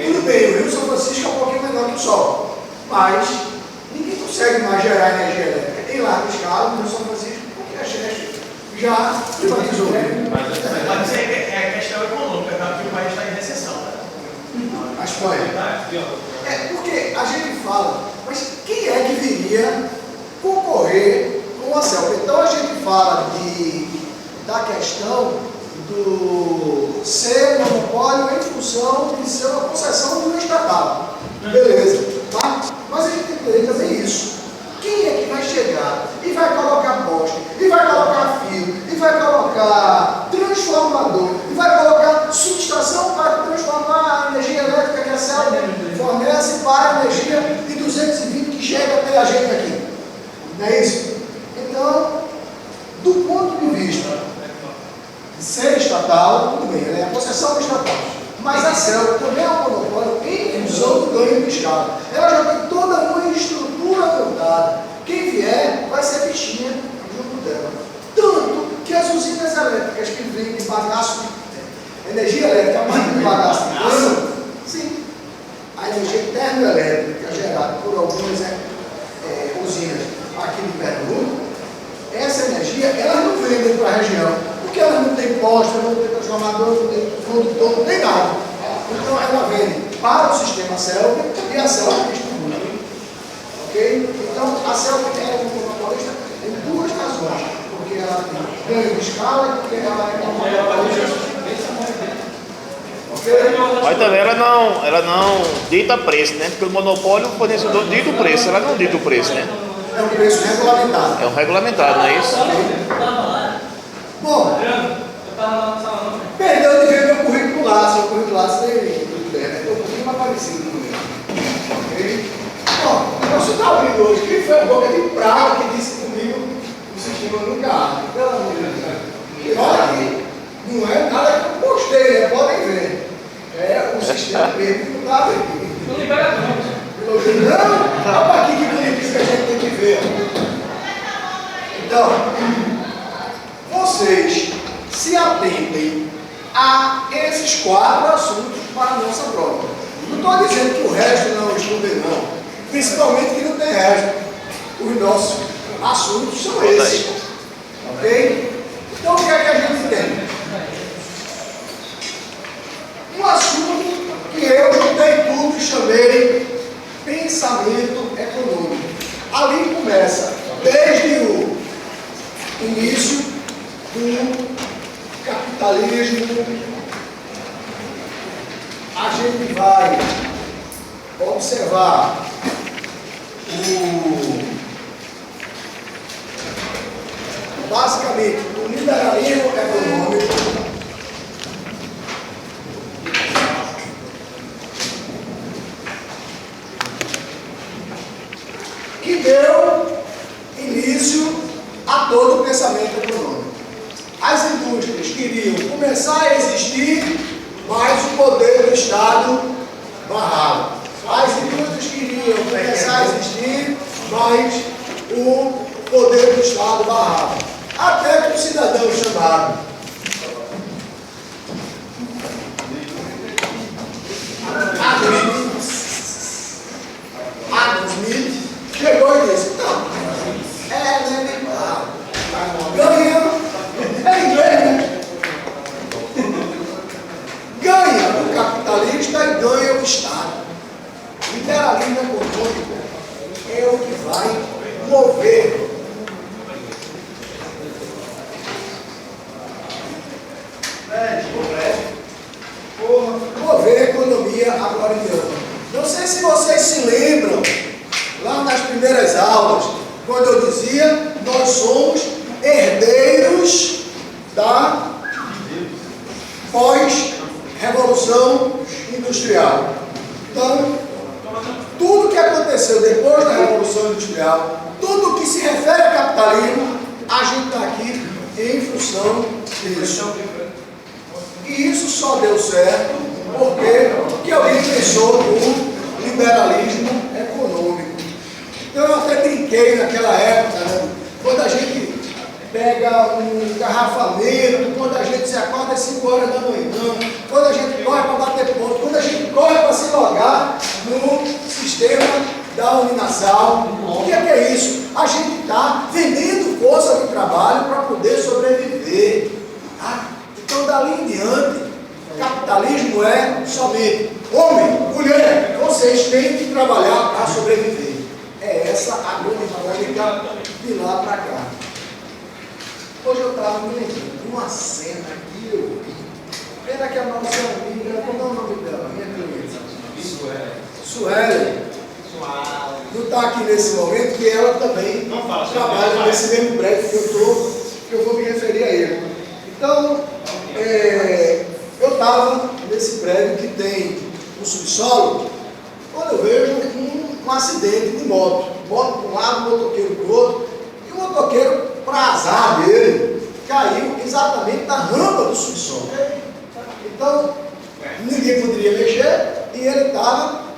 Tudo bem, o Rio São Francisco é um pouquinho menor que o Sol, mas ninguém consegue mais gerar energia elétrica em larga escala no Rio São Francisco, porque a Cheste já privatizou. Mas é questão econômica, tá? Que o país está em recessão. A Espanha. Porque a gente fala, mas quem é que viria concorrer com a CELP? Então a gente fala da questão do ser monopólio em função de ser uma concessão de uma estatal. Beleza, tá? Mas a gente tem que entender também isso. Quem é que vai chegar e vai colocar poste, e vai colocar fio, e vai colocar transformador, e vai colocar subestação para transformar a energia elétrica que a CELP fornece para a energia de 220 que chega até a gente aqui? Não é isso? Então, do ponto de vista de ser estatal, tudo bem, ela é a concessão do estatal. Mas a CELP também é um monopólio em função do ganho de escala. Ela já tem toda uma estrutura montada. Quem vier vai ser bichinha junto dela. Tanto que as usinas elétricas que vêm de bagaço, energia elétrica, a partir de bagaço de cano, sim, a energia termoelétrica gerada por algumas usinas aqui no Pernambuco, essa energia, elas não vendem para a região, porque elas não têm poste, não tem transformador, não tem condutor, não tem nada. Então ela vende para o sistema CELP e a CELP distribui. Ok? Então a CELP é um monopolista em duas razões, porque ela tem ganho de escala e porque ela é uma monopolista. Mas também ela não dita preço, né? Porque o monopólio, o fornecedor dita o preço, ela não dita o preço, né? É um preço regulamentado. É um regulamentado, não é isso? Bom, perdão de ver meu currículo lá, seu currículo lá, você né? Estou um pouquinho mais parecido com ele. Ok? Bom, o negócio está abrindo hoje. Quem foi a boca de prata que disse comigo o sistema nunca abre? Pelo amor de Deus. E olha aqui, não é nada que eu postei, né? Podem ver. É o sistema mesmo que não está abrindo. Não libera tudo. Não, olha aqui que bonito que a gente tem que ver. Então, vocês se atentem a esses 4 assuntos para a nossa prova. Não estou dizendo que o resto não estudem, não. Principalmente que não tem resto. Os nossos assuntos são esses. Ok? Então, o que é que a gente tem? Um assunto que eu juntei tudo e chamei pensamento econômico. Ali começa, desde o início do capitalismo, a gente vai observar basicamente o liberalismo econômico, que deu início a todo o pensamento econômico. As indústrias queriam começar a existir, mas o poder do Estado barrava. As indústrias queriam começar a existir, mas o poder do Estado barrava. Até que um cidadão chamado Adam Smith chegou e disse: não, é elementar. Ganha, é inglês, né? Ganha o capitalista e ganha o Estado. Liberalismo econômico é o que vai mover a economia agora em diante. Não sei se vocês se lembram, lá nas primeiras aulas, quando eu dizia, nós somos herdeiros da pós-revolução industrial. Então, tudo que aconteceu depois da revolução industrial, tudo que se refere ao capitalismo, a gente está aqui em função disso. E isso só deu certo porque alguém pensou no liberalismo econômico. Então eu até brinquei naquela época, né? Quando a gente pega um engarrafamento, quando a gente se acorda às 5 horas da manhã, quando a gente corre para no sistema da Uninasal. O que é isso? A gente está vendendo força de trabalho para poder sobreviver. Tá? Então, dali em diante, capitalismo é somente homem, mulher, vocês têm que trabalhar para sobreviver. É essa a grande dinâmica de lá para cá. Hoje eu estava me lembrando de uma cena que eu vi. Pena que a nossa amiga, como é o nome dela? Minha cliente. Sueli. Não está aqui nesse momento, que ela também trabalha nesse mesmo prédio que eu vou me referir a ele. Então, eu estava nesse prédio que tem um subsolo, quando eu vejo um acidente de moto. Moto para um lado, motoqueiro para o outro, e o motoqueiro, para azar dele, caiu exatamente na rampa do subsolo. Então, ninguém poderia mexer e ele estava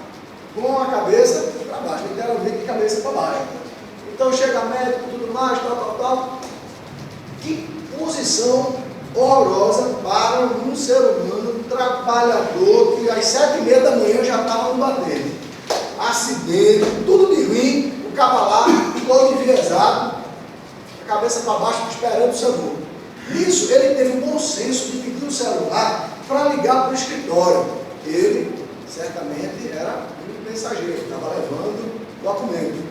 com a cabeça para baixo, literalmente de cabeça para baixo. Então chega médico, tudo mais, tal. Que posição horrorosa para um ser humano trabalhador que às 7h30 da manhã já estava no batente. Acidente, tudo de ruim, o cavalar todo enviesado, a cabeça para baixo, esperando o seu voo. Nisso, ele teve o bom senso de pedir o celular para ligar para o escritório. Ele, certamente, era um mensageiro, estava levando documento.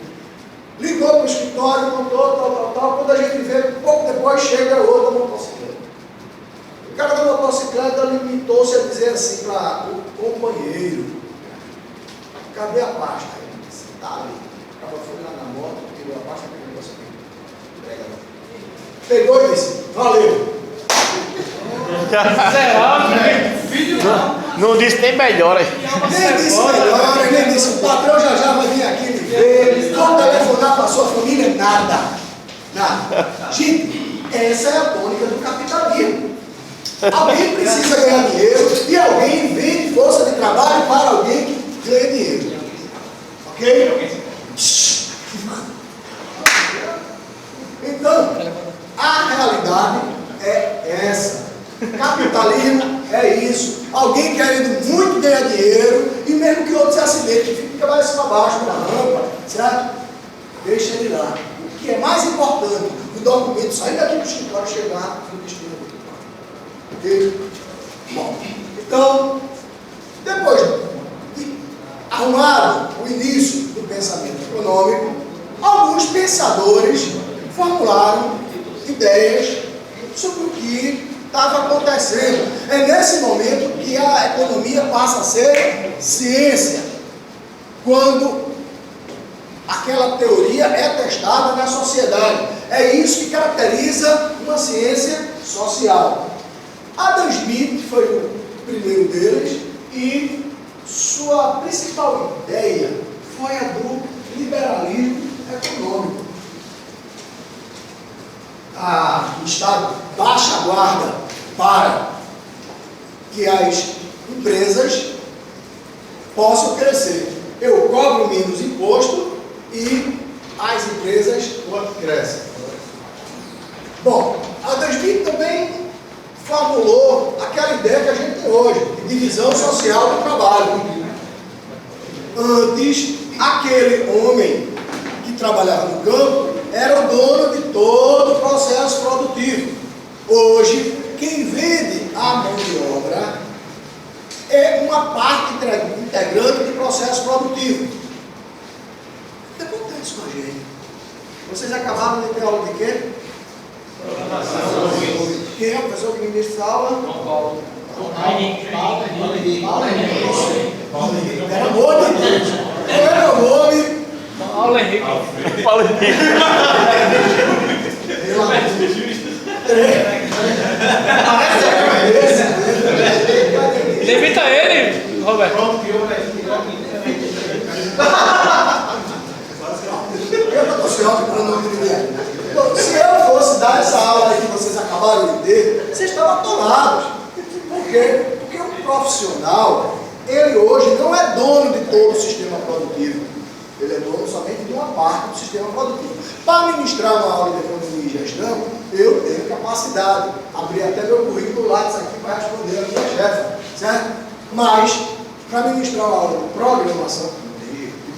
Ligou para o escritório, contou, tal. Quando a gente vê, pouco depois chega outra motocicleta. O cara da motocicleta limitou-se a dizer assim para o companheiro: cadê a pasta? Ele disse: tá ali. O cara foi lá na moto, tirou a pasta, pegou o negócio aqui. Pega lá. Pegou e disse: valeu. Não disse nem melhora. Nem disse melhora, nem disse: o patrão já vai vir aqui me ver. Vou telefonar para a sua família, nada. Gente, essa é a tônica do capitalismo. Alguém precisa ganhar dinheiro e alguém vende força de trabalho para alguém que ganha dinheiro. Ok? Então, a realidade é essa. Capitalismo é isso. Alguém querendo muito ganhar dinheiro e mesmo que outro se acidente, fica mais para baixo na rampa, certo? Deixa ele lá. O que é mais importante, o documento sair daqui do escritório e chegar no destino. Ok? Bom, então, depois de arrumado o início do pensamento econômico, alguns pensadores formularam ideias sobre o que estava acontecendo. É nesse momento que a economia passa a ser ciência, quando aquela teoria é testada na sociedade. É isso que caracteriza uma ciência social. Adam Smith foi o primeiro deles e sua principal ideia foi a do liberalismo econômico. O Estado baixa a guarda para que as empresas possam crescer. Eu cobro menos imposto e as empresas crescem. Bom, Adam Smith também formulou aquela ideia que a gente tem hoje, de divisão social do trabalho. Antes, aquele homem que trabalhava no campo era o dono de todo o processo produtivo. Hoje, quem vende a mão de obra é uma parte integrante do processo produtivo. O que acontece com a gente? Vocês acabaram de ter aula de quê? Quem é o professor que ministra essa aula? Paulo Henrique. Pelo amor de Deus. Qual é meu nome? Paulo Henrique. Paulo Henrique. Limita ele, Roberto. Se eu fosse dar essa aula que vocês acabaram de ter, vocês estavam atolados. Por quê? Porque um profissional, ele hoje não é dono de todo o sistema produtivo. Ele é dono somente de uma parte do sistema produtivo. Para ministrar uma aula de economia e gestão, eu tenho capacidade. Abri até meu currículo lá, isso aqui vai responder a minha chefe, certo? Mas para ministrar uma aula de programação,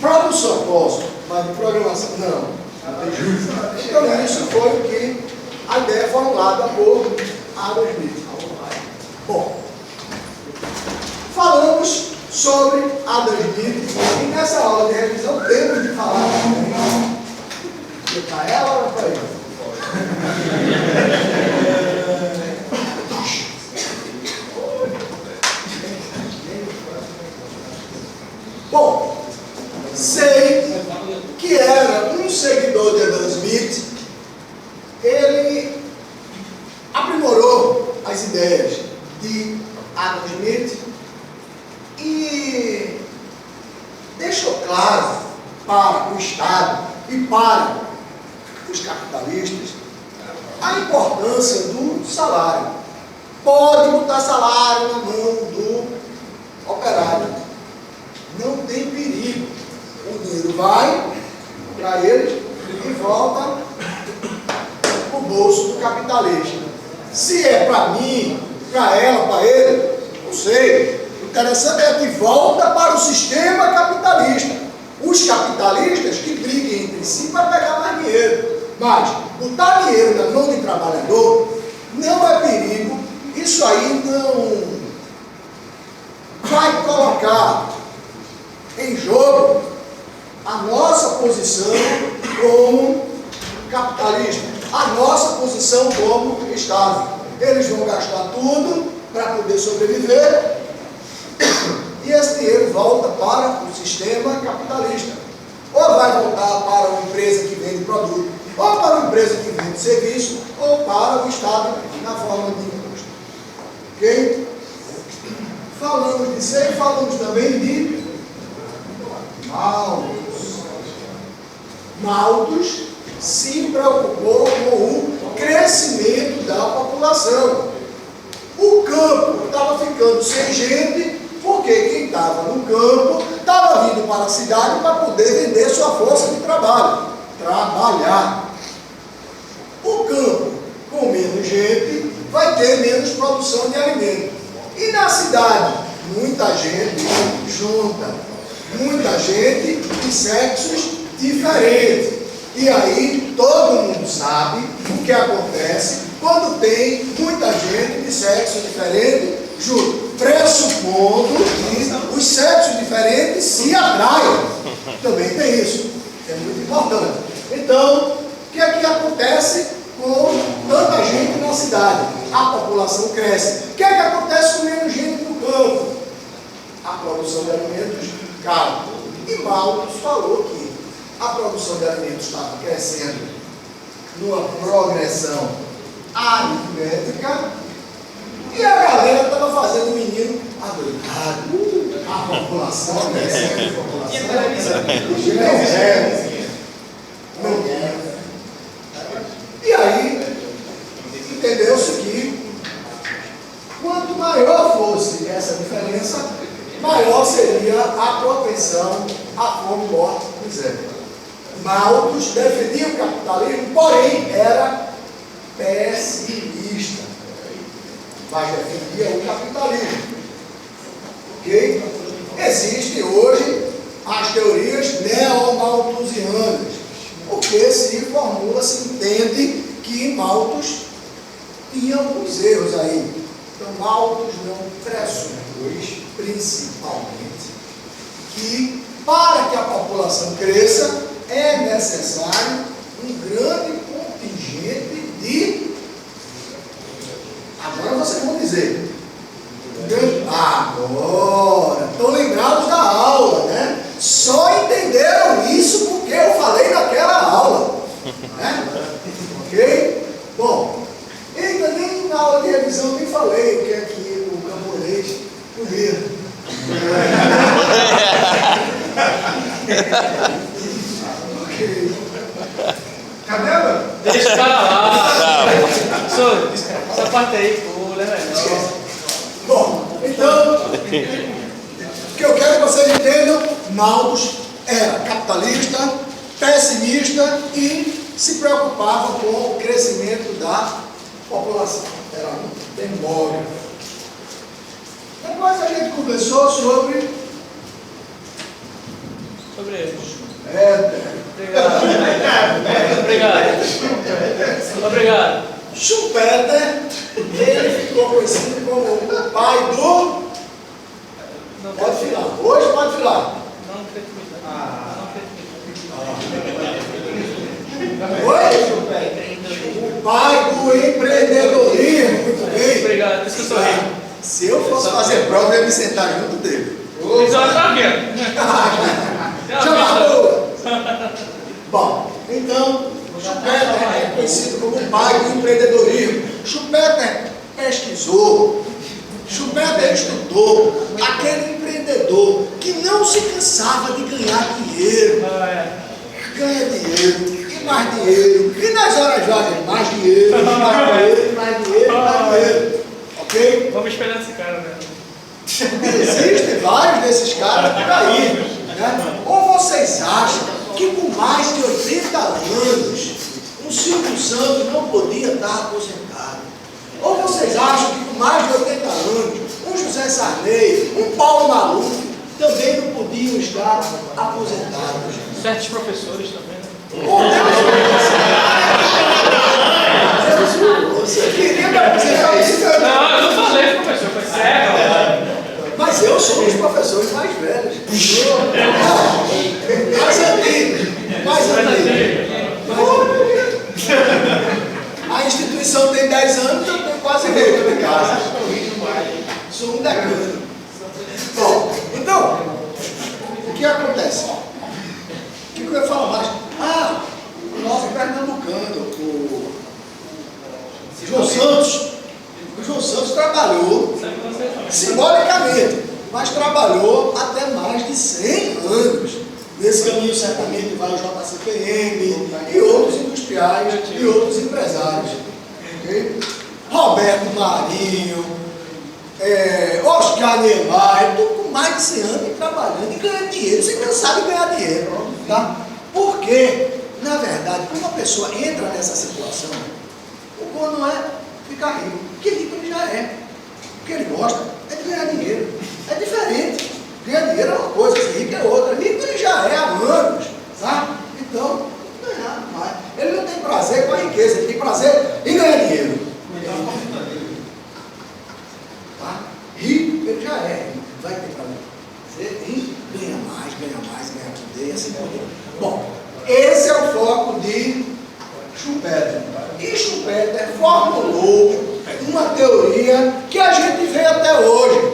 próprio propósito, mas de programação, não. Então isso foi o que a ideia formulada por Adam Smith. Bom, falamos sobre Adam Smith e nessa aula de revisão temos de falar também. Para ela ou para ele? Bom, sei que era um seguidor de Adam Smith, ele aprimorou as ideias de Adam Smith e deixou claro para o Estado e para os capitalistas a importância do salário. Pode botar salário na mão do operário. Não tem perigo. O dinheiro vai para ele e volta para o bolso do capitalista. Se é para mim, para ela, para ele, não sei. O interessante é que volta para o sistema capitalista. Os capitalistas que briguem entre si para pegar mais dinheiro. Mas botar dinheiro na mão de trabalhador não é perigo. Isso aí não vai colocar em jogo a nossa posição como capitalista, a nossa posição como Estado. Eles vão gastar tudo para poder sobreviver e esse dinheiro volta para o sistema capitalista. Ou vai voltar para uma empresa que vende produto, ou para uma empresa que vende serviço, ou para o Estado na forma de imposto. Ok? Falamos de ser e falamos também de Malthus. Malthus se preocupou com o crescimento da população. O campo estava ficando sem gente, porque quem estava no campo estava vindo para a cidade para poder vender sua força de trabalho, trabalhar. O campo, com menos gente, vai ter menos produção de alimento. E na cidade, muita gente junta, muita gente de sexos diferentes. E aí todo mundo sabe o que acontece quando tem muita gente de sexo diferente junto, pressupondo que os sexos diferentes se atraem. Também tem isso, é muito importante. Então, o que é que acontece com tanta gente na cidade? A população cresce. O que é que acontece com menos gente no campo? A produção de alimentos cai. E Malthus falou que a produção de alimentos estava crescendo numa progressão aritmética e a galera estava fazendo o menino adoidado. A população crescendo, a população não quer. E aí, entendeu-se que quanto maior fosse essa diferença, maior seria a propensão à fome, morte e miséria. Malthus defendia o capitalismo, porém era pessimista, mas defendia o capitalismo. Ok? Existem hoje as teorias neo-malthusianas, porque se formula, se entende que Malthus tinha alguns erros aí. Então Malthus não pressupôs, principalmente, que para que a população cresça, é necessário um grande contingente de... Agora vocês vão dizer. Agora, estão lembrados da aula, né? Só entenderam isso porque eu falei naquela aula. Né? Ok? Bom, ainda nem na aula de revisão nem falei o que é que o camponês comia. Cadê, mano? Deixa o cara lá. Essa parte aí, pula, né, velho? Bom, então, o que eu quero que vocês entendam, Malthus era capitalista, pessimista e se preocupava com o crescimento da população. Era um demógrafo. Depois a gente conversou sobre sobre ele. Obrigado. Obrigado. Schumpeter, ele ficou conhecido como o pai do... Não Pode filar. Hoje pode filar. Não criatividade. Oi? O pai do empreendedorismo. Muito bem. Obrigado, isso que eu sou rico. Se eu fosse fazer prova, eu ia me sentar junto dele. Então, tá vendo? Chama. Bom, então, Schumpeter é conhecido como o pai do empreendedorismo. Schumpeter pesquisou, Schumpeter estudou aquele empreendedor que não se cansava de ganhar dinheiro. Ganha dinheiro, e mais dinheiro, e nas horas vagas mais dinheiro, e mais dinheiro, e mais dinheiro, e mais dinheiro. Ok? Vamos esperar esse cara, né? Existem vários desses caras por aí. Né? Ou vocês acham que com mais de 80 anos um Silvio Santos não podia estar aposentado? Ou vocês acham que com mais de 80 anos um José Sarney, um Paulo Maluf também não podiam estar aposentados? Certos professores também, né? Você queria me aposentar isso? Não, eu não falei, professor, foi sério. Mas eu sou um dos professores mais velhos. Mais antigos. Mais antigos. A instituição tem 10 anos, eu tenho quase 8 em casa. Sou um decano. Bom, então, o que acontece? O que eu ia falar mais? O nosso pernambucano, o João Santos. O João Santos trabalhou simbolicamente, mas trabalhou até mais de 100 anos. Nesse caminho certamente vai o JCPM e outros industriais e outros empresários. Okay? Roberto Marinho, Oscar Niemeyer, tudo com mais de 100 anos e trabalhando e ganhando dinheiro, sem cansar de ganhar dinheiro. Tá? Porque, na verdade, quando uma pessoa entra nessa situação, o bom não é ficar rico, porque rico ele já é. O que ele gosta é de ganhar dinheiro. É diferente. Ganhar dinheiro é uma coisa, ser rico é outra. Rico ele já é há anos, sabe? Então, ganhar mais. Ele não tem prazer com a riqueza, ele tem prazer em ganhar dinheiro. Tá? Rico ele já é, vai ter prazer. Ser rico, ganha mais, ganha poder e assim por diante. Bom, esse é o foco de Schumpeter. E Schumpeter formulou uma teoria que a gente vê até hoje,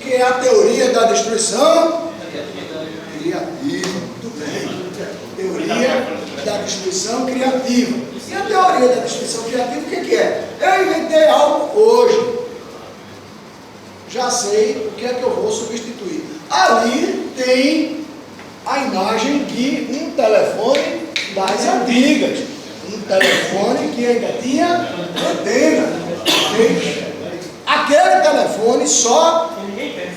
que é a teoria da destruição criativa. Muito bem. Teoria da destruição criativa. E a teoria da destruição criativa, o que é? Eu inventei algo hoje. Já sei o que é que eu vou substituir. Ali tem a imagem de um telefone das antigas. Um telefone que ainda tinha antena. Aquele telefone só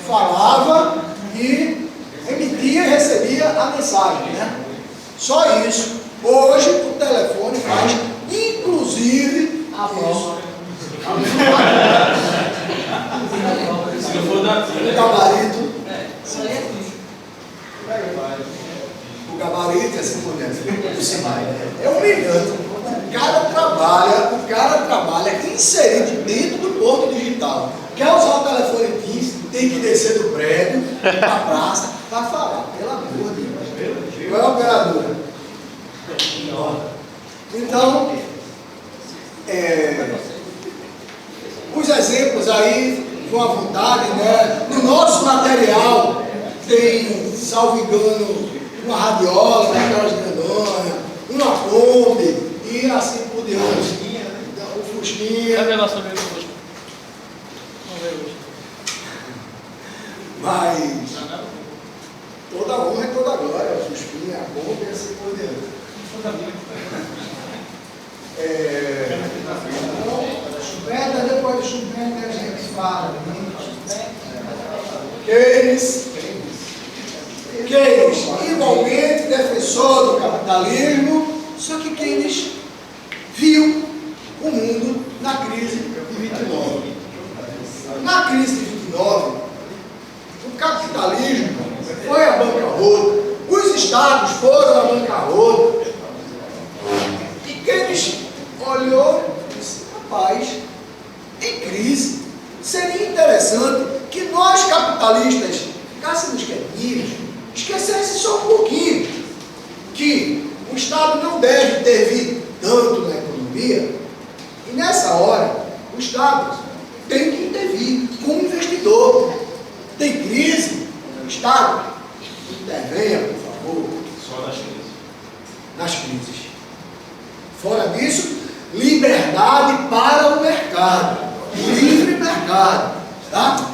falava e emitia e recebia a mensagem, né? Só isso. Hoje o telefone faz inclusive isso. O gabarito. O gabarito é assim por dentro. É humilhante. O cara trabalha inserido dentro do porto digital. Quer usar o telefone TIM, tem que descer do prédio, para a praça, para falar. Pelo amor de Deus. Qual é a operadora? Então, os exemplos aí vão à vontade, né? No nosso material tem, salvo engano, uma radiola, aquelas grandona, uma Kombi e assim por diante. O Fusquinha. Cadê nosso amigo Fusca? Vamos ver hoje. Mas toda honra e toda glória, o Fusquinha, a Kombi e assim por diante. Schumpeter, depois de Schumpeter a gente fala Keynes, igualmente defensor do capitalismo, só que Keynes viu o mundo na crise de 29. Na crise de 29, o capitalismo foi à bancarrota, os seria interessante que nós capitalistas ficássemos quietinhos, esquecesse só um pouquinho que o Estado não deve intervir tanto na economia, e nessa hora o Estado tem que intervir como investidor. Tem crise, o Estado intervenha, por favor. Só nas crises. Nas crises. Fora disso, liberdade para o mercado. Livre mercado. Tá?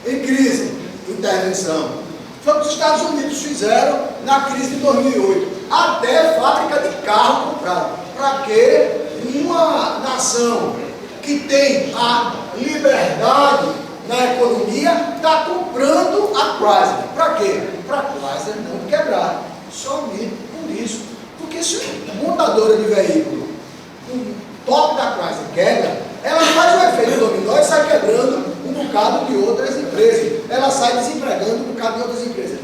Em crise, intervenção. Foi o que os Estados Unidos fizeram na crise de 2008. Até fábrica de carro compraram. Para que uma nação que tem a liberdade na economia está comprando a Chrysler? Para quê? Para a Chrysler não quebrar. Somente por isso. Porque se a montadora de veículo, o top da Chrysler quebra, ela faz o efeito dominó e sai quebrando um bocado de outras empresas. Ela sai desempregando um bocado de outras empresas.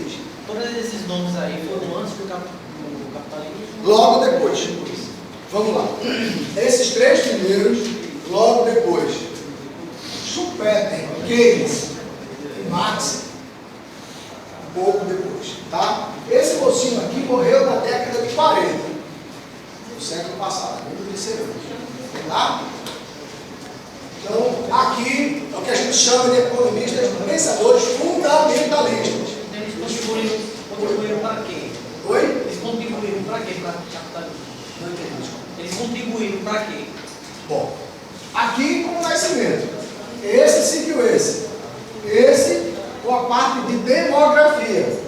Todos esses nomes aí foram antes do capitalismo? Logo depois. Vamos lá. Esses três primeiros, logo depois. Schumpeter, Keynes e Marx, um pouco depois. Tá? Esse mocinho aqui morreu na década de 40, do século passado, muito terceiro. Tá? Então, aqui é o que a gente chama de economistas, pensadores fundamentalistas. Eles contribuíram para quê? Oi? Eles contribuíram para quê? Para o capitalismo? Não entendi. Eles contribuíram para quê? Bom, aqui com o Nascimento, esse seguiu esse. Esse com a parte de demografia.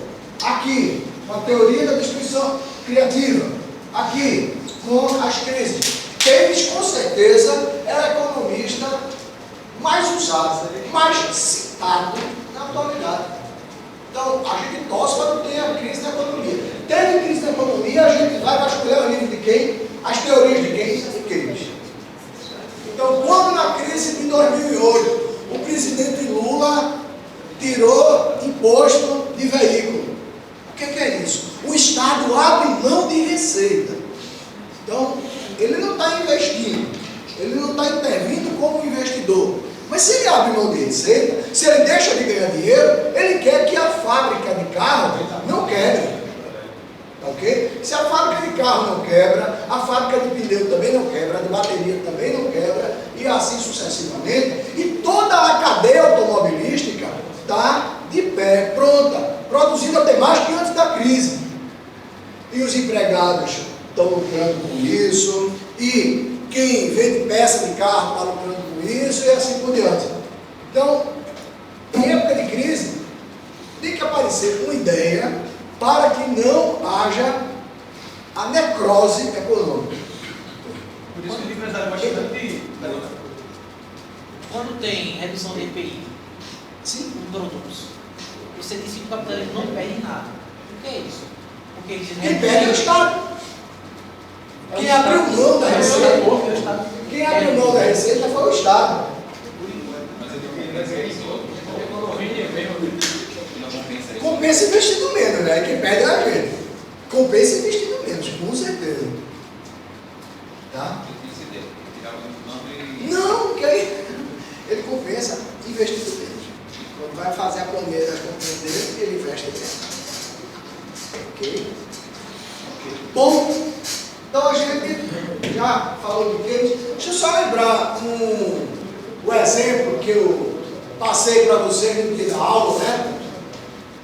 Aqui, com a teoria da destruição criativa. Aqui, com as crises. Keynes, com certeza, era a economista mais usado, mais citado na atualidade. Então, a gente torce para não ter a crise da economia. Teve crise da economia, a gente vai vasculhar o livro de quem? As teorias de quem? De Keynes. Então, quando na crise de 2008, o presidente Lula tirou imposto de veículo. O que é isso? O Estado abre mão de receita. Então, ele não está investindo, ele não está intervindo como investidor. Mas se ele abre mão de receita, se ele deixa de ganhar dinheiro, ele quer que a fábrica de carro não quebre. Ok? Se a fábrica de carro não quebra, a fábrica de pneu também não quebra, a de bateria também não quebra, e assim sucessivamente. E toda a cadeia automobilística está de pé, pronta, produzindo até mais que antes da crise. E os empregados estão lucrando com isso, e quem vende peça de carro está lucrando com isso, e assim por diante. Então, em época de crise, tem que aparecer uma ideia para que não haja a necrose econômica. Por isso que o empresário bastante. Quando tem redução de EPI em produtos, você disse que o capitalismo não perde nada. O que é isso? Porque eles Quem perde é o Estado. Quem abriu mão da receita, quem abriu mão da receita foi o Estado. Compensa investindo menos, né? Quem perde é a gente. Compensa investindo menos, com certeza. Tá? Não, porque ele compensa investindo menos. Quando vai fazer a planilha das contas dele, ele investe menos. Ok? Bom, então a gente já falou do Keynes. Deixa eu só lembrar o exemplo que eu passei para vocês no dia da aula, né?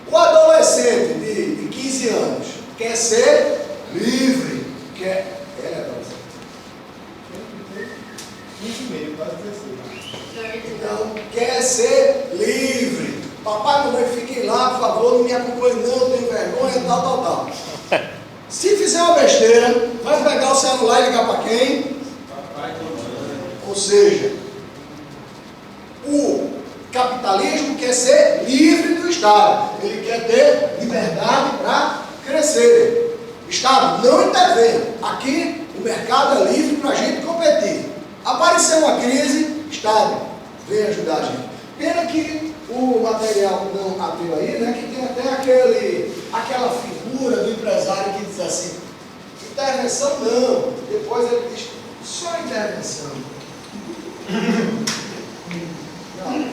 O adolescente de 15 anos quer ser livre, quer... Então, quer ser livre. Papai e mamãe, fiquem lá, por favor, não me acompanhem não, tenho vergonha, tal. Se fizer uma besteira, vai pegar o celular e ligar para quem? Ou seja, o capitalismo quer ser livre do Estado. Ele quer ter liberdade para crescer. Estado, não intervenha. Aqui, o mercado é livre para a gente competir. Apareceu uma crise, Estado, vem ajudar a gente. Pena que o material não abriu aí, né? Que tem até aquela figura do empresário que diz assim, intervenção não. Depois ele diz, só intervenção. Não.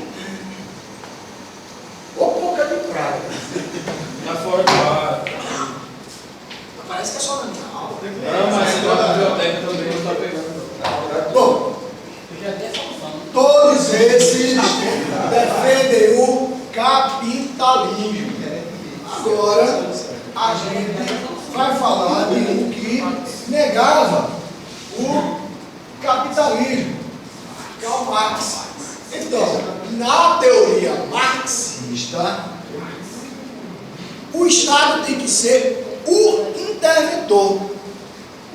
Parece que é só na minha aula. Não, mas se na biblioteca também não está pegando. Bom, todos esses defendem o capitalismo. Agora, a gente vai falar de um que negava o capitalismo, Karl Marx. Então, na teoria marxista, o Estado tem que ser o interventor.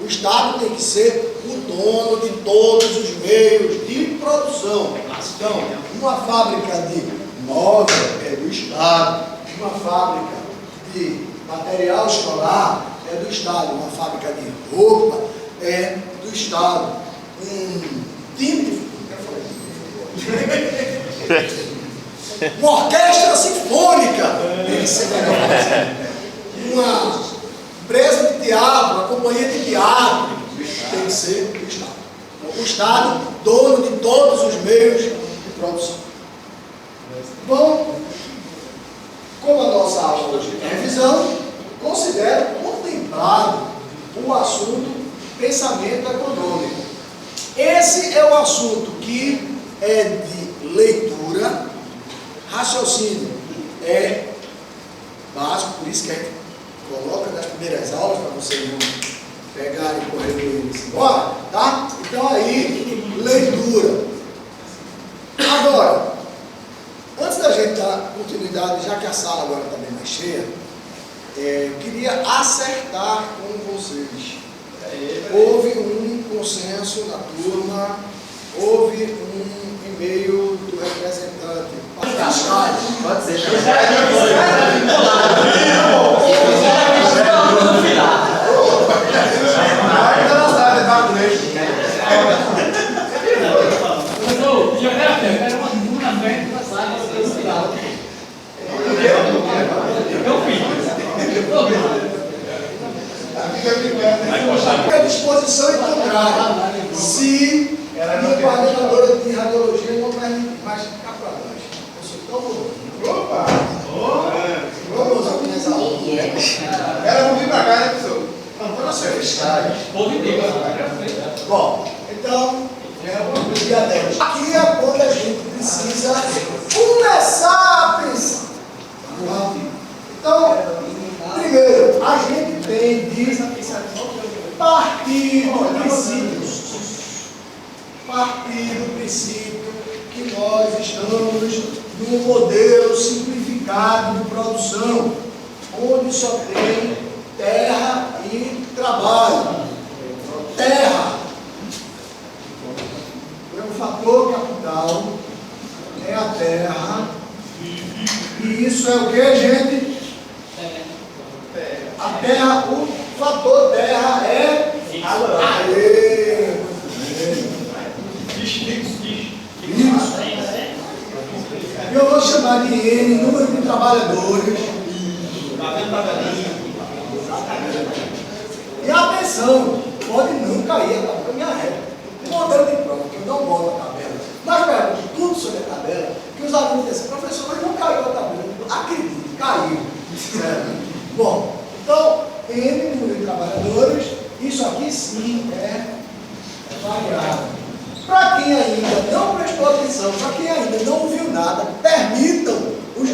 O Estado tem que ser o dono de todos os meios de produção. Então, uma fábrica de móvel é do Estado, uma fábrica de material escolar é do Estado, uma fábrica de roupa é do Estado, um time de uma orquestra sinfônica tem que ser melhor. Uma empresa de teatro, uma companhia de teatro tem que ser do Estado. O Estado, dono de todos os meios de produção. Bom, como a nossa aula hoje é revisão, considero contemplado o assunto pensamento econômico. Esse é o assunto que é de leitura, raciocínio é básico, por isso que a gente coloca nas primeiras aulas, para vocês não pegarem e correrem e ir embora, tá? Então aí, leitura. Agora, antes da gente dar continuidade, já que a sala agora está bem mais cheia, eu queria acertar com vocês. Houve um consenso na turma, houve um e-mail do representante. Pode ser. A disposição é contrária. Se a coordenadora de radiologia não permite mais ficar para nós. Eu sou tão bom. Opa! Vamos aqui nessa aula. Vamos vir para cá, né, professor? Não, para ser fiscais. Bom, então, dia 10. Aqui é quando a gente precisa começar a pensar. Então, primeiro, a gente tem de partir do princípio que nós estamos num modelo simplificado de produção, onde só tem terra e trabalho. Terra é um fator capital, é a terra, e isso é o que, gente? A terra, o fator terra é eu vou chamar de N, número de trabalhadores. E atenção, pode não cair a tabela, minha regra. Modelo de prova, que eu não boto a tabela. Mas pergunto tudo sobre a tabela, que os alunos dizem, professor, mas não caiu a tabela. Acredite, caiu. Bom, então, N número de trabalhadores, isso aqui sim é variável. Para quem ainda não prestou atenção, para quem ainda não viu nada, permitam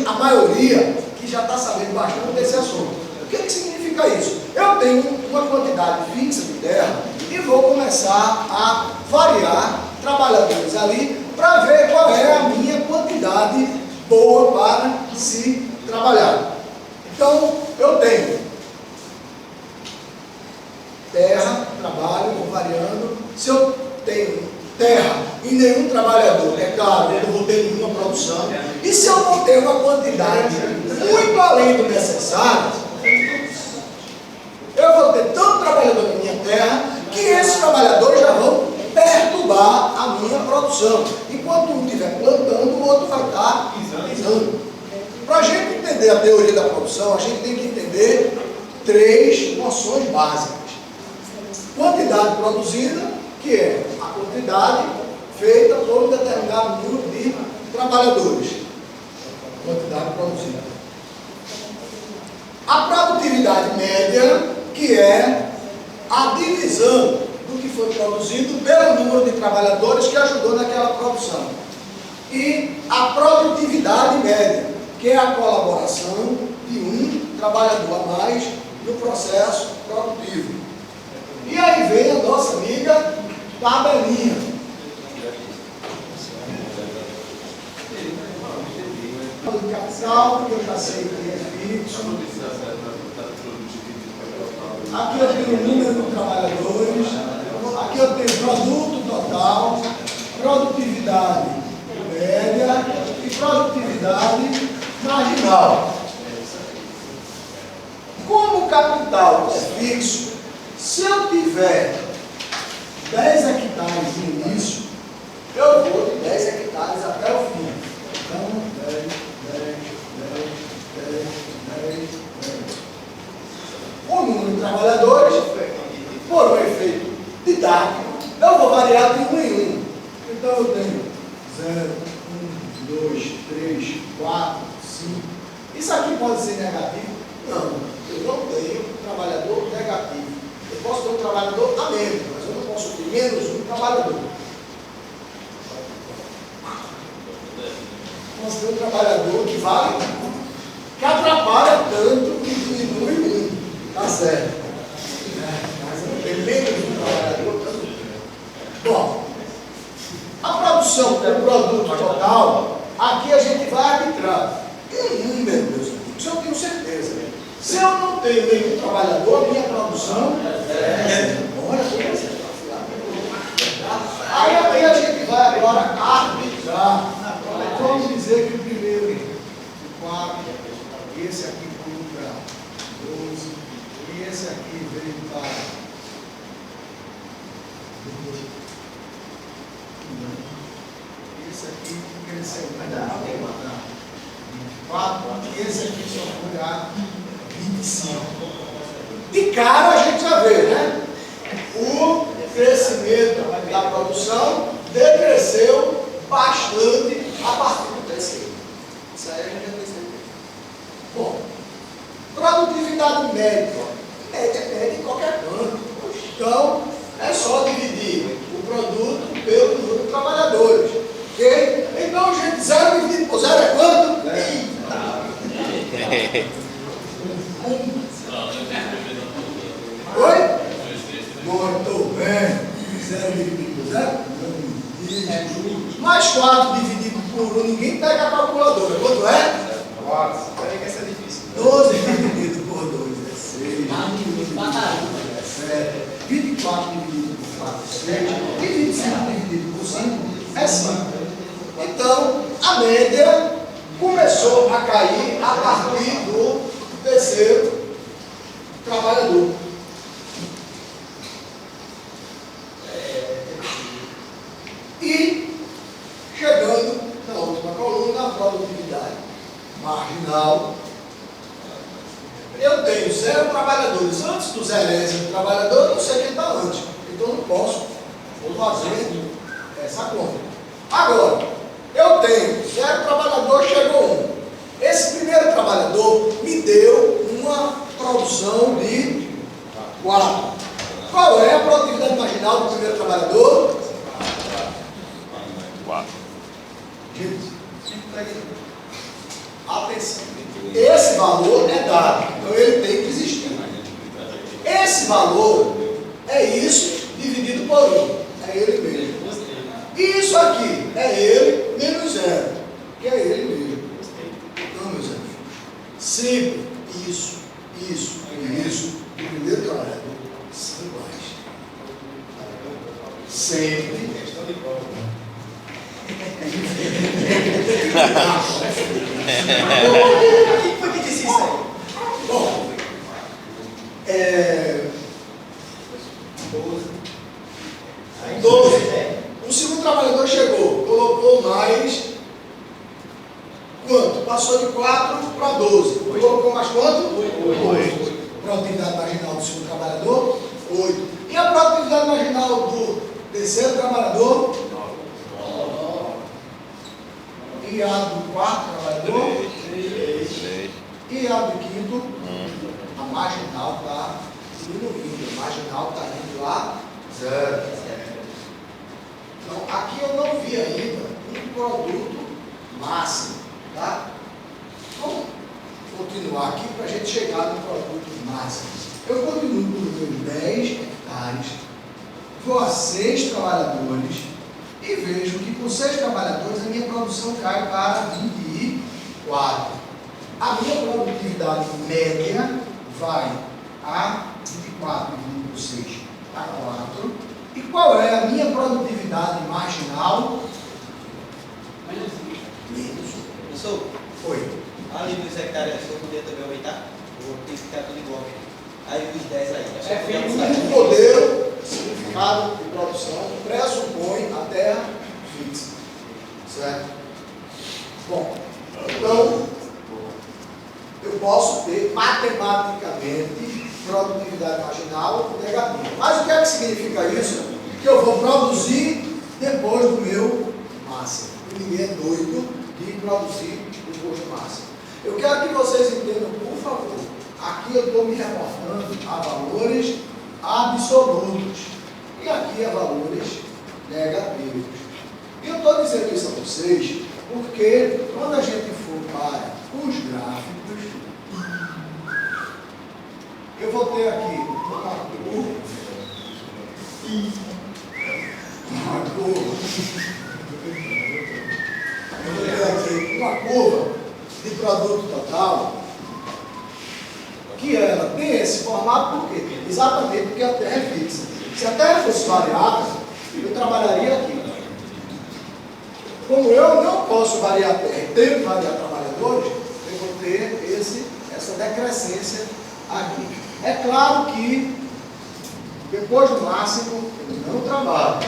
a maioria que já está sabendo bastante desse assunto. O que significa isso? Eu tenho uma quantidade fixa de terra e vou começar a variar trabalhadores ali para ver qual é a minha quantidade boa para se trabalhar. Então, eu tenho terra, trabalho, vou variando. Se eu tenho terra e nenhum trabalhador, é claro, eu não vou ter nenhuma produção. E se eu não tenho uma quantidade muito além do necessário, eu vou ter tanto trabalhador na minha terra que esses trabalhadores já vão perturbar a minha produção. Enquanto um estiver plantando, o outro vai estar pisando. Para a gente entender a teoria da produção, a gente tem que entender 3 noções básicas. Quantidade produzida, que é a quantidade feita por um determinado número de trabalhadores. Quantidade produzida. a produtividade média, que é a divisão do que foi produzido pelo número de trabalhadores que ajudou naquela produção. E a produtividade média, que é a colaboração de um trabalhador a mais no processo produtivo. E aí vem a nossa amiga tabelinha. Do capital, que eu já sei que é fixo. Aqui eu tenho o número de trabalhadores. Aqui eu tenho produto total, produtividade média e produtividade marginal. Como o capital é fixo, se eu tiver 10 hectares no início, eu vou de 10 hectares até o fim. Então, 10, 10, 10, 10, 10, 10. O número de trabalhadores, por um efeito didático, eu vou variar de 1 em 1. Então eu tenho 0, 1, 2, 3, 4, 5. Isso aqui pode ser negativo? Não, eu não tenho trabalhador negativo. Eu posso ter um trabalhador a menos, mas eu não posso ter menos um trabalhador. Posso ter um trabalhador que vale, que atrapalha tanto que diminui um. Tá certo. Mas eu não tenho menos um trabalhador tanto. Bom, a produção do produto total, aqui a gente vai arbitrar um meu Deus, isso eu tenho certeza. Se eu não tenho nenhum trabalhador, minha produção aí aqui a gente vai agora arbitrar. Vamos dizer que o primeiro, o 4, esse aqui foi para 12, e esse aqui veio para 12. Esse aqui cresceu para 24, e esse aqui só foi a 25. De cara a gente já vê, né? O crescimento da produção decresceu bastante a partir do terceiro. Isso aí a gente já tem certeza. Bom, produtividade média. Média é média em qualquer canto. Então, é só dividir o produto pelo número de trabalhadores. Ok? Então, gente, 0 dividido por 0 é quanto? Oi? Muito bem. 0 dividido por 0? Mais 4 dividido por 1, ninguém pega a calculadora. Quanto é? 4. Peraí que essa é difícil. 12 dividido por 2 é 6. É 7. 24 dividido por 4 é 7. E 25 dividido por 5 é 5. Então, a média começou a cair a partir do terceiro trabalhador. E, chegando na última coluna, a produtividade marginal, eu tenho 0 trabalhadores. Antes do 0 trabalhador, eu não sei quem está antes. Então, eu não posso fazer essa conta. Agora, eu tenho 0 trabalhador, chegou 1. Esse primeiro trabalhador me deu uma produção de 4. Qual é a produtividade marginal do primeiro trabalhador? 4. Gente, atenção. Esse valor é dado, então ele tem que existir. Esse valor é isso dividido por 1. É ele mesmo. E isso aqui é ele menos 0, que é ele mesmo. Então, meus amigos, sempre isso e isso, o primeiro trabalhador são iguais. Sempre. Questão de prova. Quem foi que disse isso aí? Bom, 12. O segundo trabalhador chegou, colocou mais quanto? Passou de 4 para 12. Colocou mais quanto? 8. Produtividade marginal do segundo trabalhador? 8. E a produtividade marginal do terceiro trabalhador? 9. E a do quarto trabalhador? 3. E a do quinto? 1. a marginal está diminuindo, a marginal está indo a zero. Então, aqui eu não vi ainda um produto máximo, tá? Vamos continuar aqui para a gente chegar no produto máximo. Eu continuo com os meus 10 hectares, vou a 6 trabalhadores e vejo que com 6 trabalhadores a minha produção cai para 24. A minha produtividade média vai a 24 dividido por 6 a 4. E qual é a minha produtividade marginal? Menos. Professor, Oi. ali nos hectares, eu poderia também aumentar? Ou tem que ficar tudo igual? Aí os 10 aí. O modelo, significado de produção, pressupõe a terra fixa. Certo? Bom, então, eu posso ter matematicamente produtividade marginal negativa. Mas o que é que significa isso? Que eu vou produzir depois do meu máximo. E ninguém é doido de produzir depois do máximo. Eu quero que vocês entendam, por favor. Aqui eu estou me reportando a valores absolutos. E aqui a valores negativos. E eu estou dizendo isso a vocês porque quando a gente for para os gráficos, eu vou ter aqui uma curva de produto total, que ela tem esse formato, por quê? Exatamente porque a terra é fixa. Se a terra fosse variável, eu trabalharia aqui. Como eu não posso variar a terra e tenho que variar trabalhadores, eu vou ter essa decrescência aqui. É claro que depois do máximo eu não trabalho.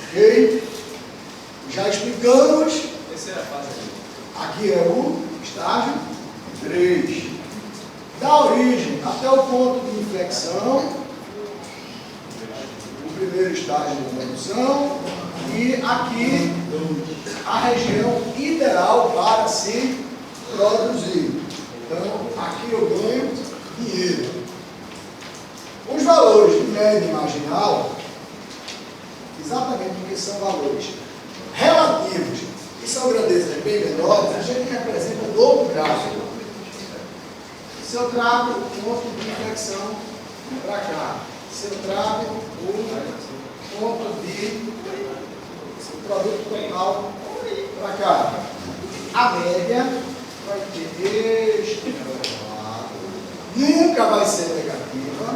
Ok? Já explicamos. Terceira fase. Aqui é o estágio 3. Da origem até o ponto de inflexão, o primeiro estágio de produção, e aqui a região ideal para se produzir. Então, aqui eu ganho dinheiro. Os valores de média e marginal, exatamente porque são valores relativos e são grandezas bem menores, a gente representa no gráfico. Se eu trago o ponto de inflexão para cá, se eu trago o ponto de produto total para cá, a média vai ter este lado, nunca vai ser negativa,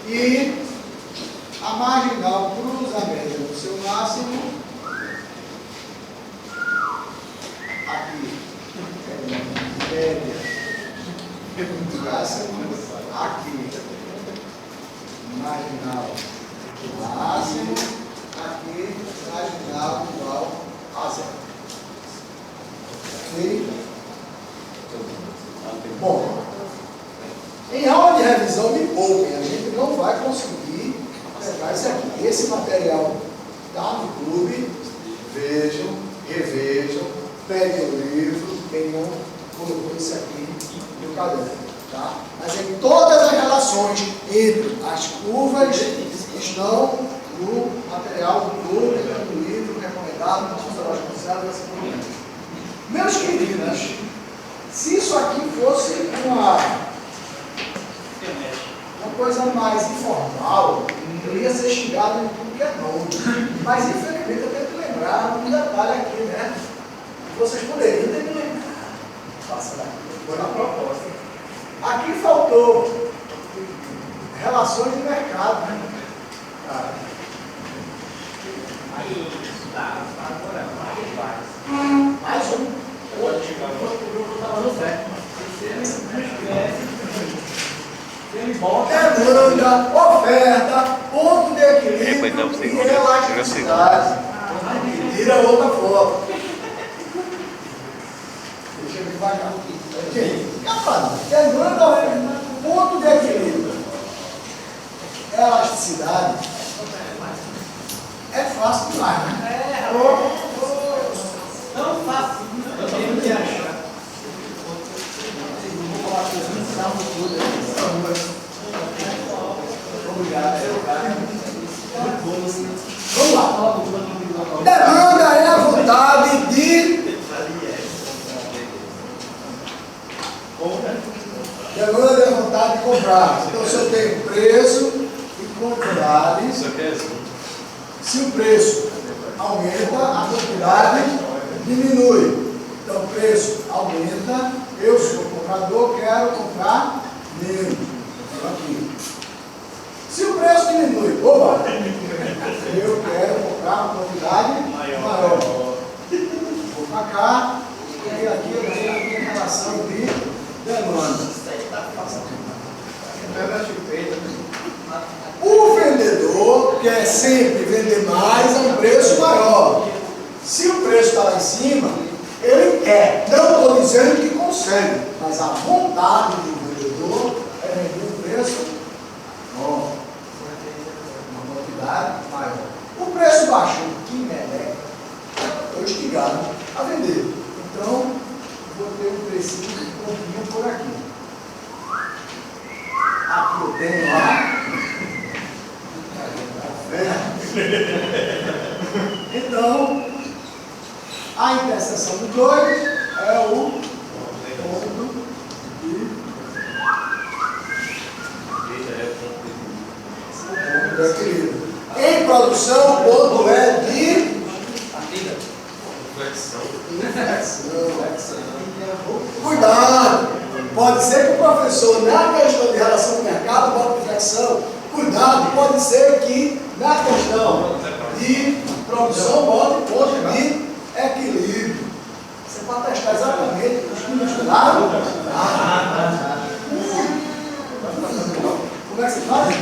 e a marginal cruza a média no seu máximo, aqui, média, máximo, aqui, marginal máximo, aqui, marginal igual a zero. Ok? Bom, em aula de revisão me poupem, a gente não vai conseguir pegar isso aqui. Esse material está no clube, vejam, revejam, peguem o livro, quem não colocou isso aqui no caderno. Tá? Mas em todas as relações entre as curvas estão no material do clube, no livro recomendado, no Instituto Conselho, assim por diante. Meus queridos, se isso aqui fosse uma coisa mais informal, eu ia ser xingado em tudo que é nome. Mas infelizmente eu tenho que lembrar um detalhe aqui, né? Vocês poderiam ter me lembrado. Passa daqui, foi na proposta. Aqui faltou relações de mercado, né? Aí, tá, agora vai. Mais um. Outro grupo estava no certo. Se ele bota demanda, oferta, ponto de equilíbrio e elasticidade. Tira outra foto. Deixa eu devagar. Demanda, oferta, ponto de equilíbrio, elasticidade. É fácil demais, né? Tão fácil. Eu tenho que achar. Vou falar com os 20 tudo. demanda e a vontade de comprar. Então, se eu tenho preço e quantidade, se o preço aumenta, a quantidade diminui. Então, o preço aumenta, eu sou comprador, quero comprar menos. Aqui. Se o preço diminui, opa, eu quero comprar uma quantidade maior. Vou para cá, e aí aqui eu tenho a minha relação de demanda. O vendedor quer sempre vender mais a um preço maior. Se o preço está lá em cima, ele quer. Não estou dizendo que consegue, mas a vontade do vendedor é vender um preço bom, uma quantidade maior. O preço baixou, que meleca, estou instigado a vender. Então, vou ter um precinho pouquinho por aqui. Aqui eu tenho lá. Então, a interseção do 2 é o ponto de equilíbrio. Em produção, o ponto é de inflexão. Cuidado! Pode ser que o professor, na questão de relação com o mercado, bota inflexão. Cuidado, pode ser que na questão de produção, bote ponto de equilíbrio. Você pode testar exatamente os que misturaram. Como é que você faz?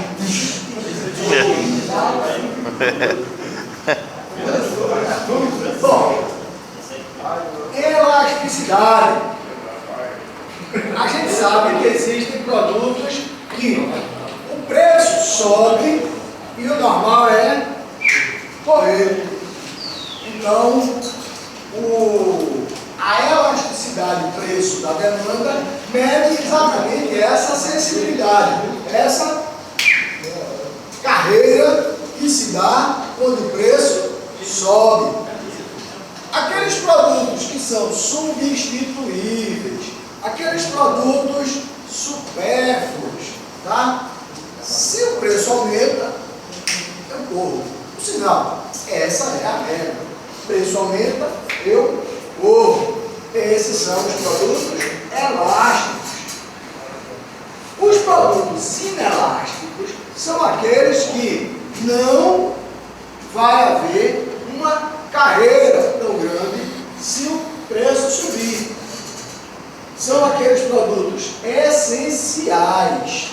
Bom, elasticidade. A gente sabe que existem produtos que o preço sobe e o normal é correr. Então, a elasticidade do preço da demanda mede exatamente essa sensibilidade, essa carreira que se dá quando o preço sobe. Aqueles produtos que são substituíveis, aqueles produtos supérfluos, tá? Se o preço aumenta, eu corro. Por sinal, essa é a regra. O preço aumenta, eu corro. Esses são os produtos elásticos. Os produtos inelásticos são aqueles que não vai haver uma carreira tão grande se o preço subir. São aqueles produtos essenciais.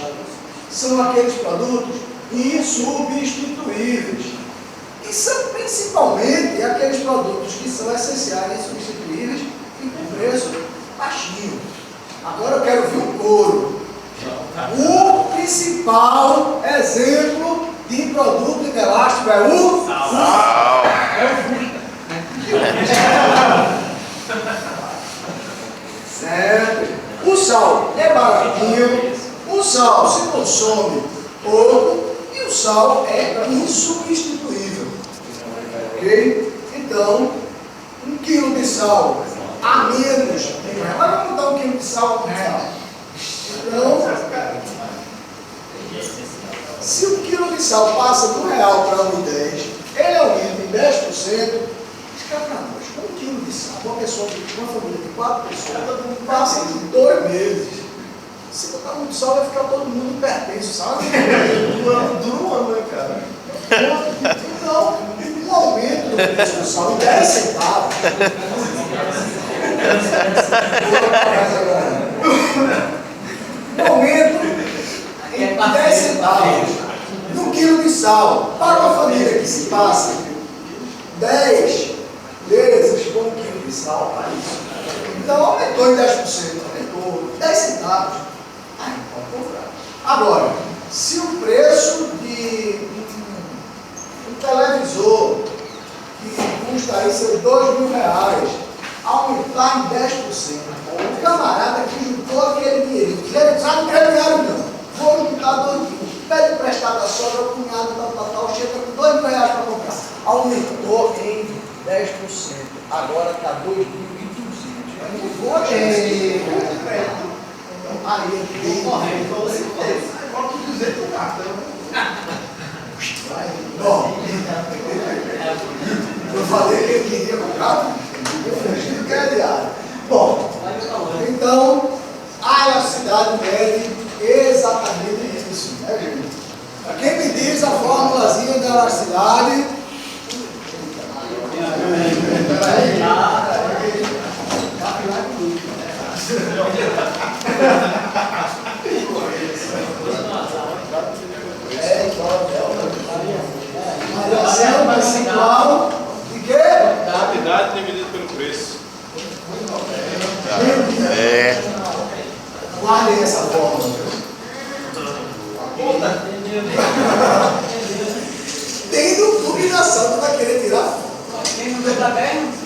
São aqueles produtos insubstituíveis. E são principalmente aqueles produtos que são essenciais e insubstituíveis e com preço baixinho. Agora eu quero ver o couro. O principal exemplo de produto inelástico é o sal. Certo? O sal é baratinho, o sal se consome pouco e o sal é insubstituível. Ok? Então, 1 quilo de sal a menos de R$1. Mas vamos dar 1 quilo de sal a R$1. Então, se 1 quilo de sal passa de R$1 para R$1,10, ele aumenta em 10%. Caramba, 1 quilo de sal, uma família de 4 pessoas, passa em 2 meses. Se botar muito sal, vai ficar todo mundo hipertenso, sabe? Dura um ano, né, cara? Então, o aumento do preço do sal em 10 centavos. O aumento em 10 centavos no quilo de sal para uma família que se passa 10 vezes com 1 quilo de sal para isso. Então aumentou em 10%, aumentou 10 centavos. Aí pode comprar. Agora, se o preço de um televisor que custa aí seus R$2.000 aumentar em 10%, o camarada que juntou aquele dinheiro, ele sabe que é dinheiro não, vou juntar R$2.000, pede emprestado a sogra, o cunhado, tal, chega com R$2.000 para comprar, aumentou em 10%, agora está 2.200. Maria, bem correto. Pode dizer que o cartão. Bom, eu falei que ele queria comprar, eu fingi que era diário. Bom, então a elasticidade mede exatamente isso, né, gente? Quem me diz a formulazinha da elasticidade? Variação percentual de quê? Quantidade dividida pelo preço. É. Guardem essa fórmula. Tem dubitação, tu vai querer tirar? Quem não deu pra terra?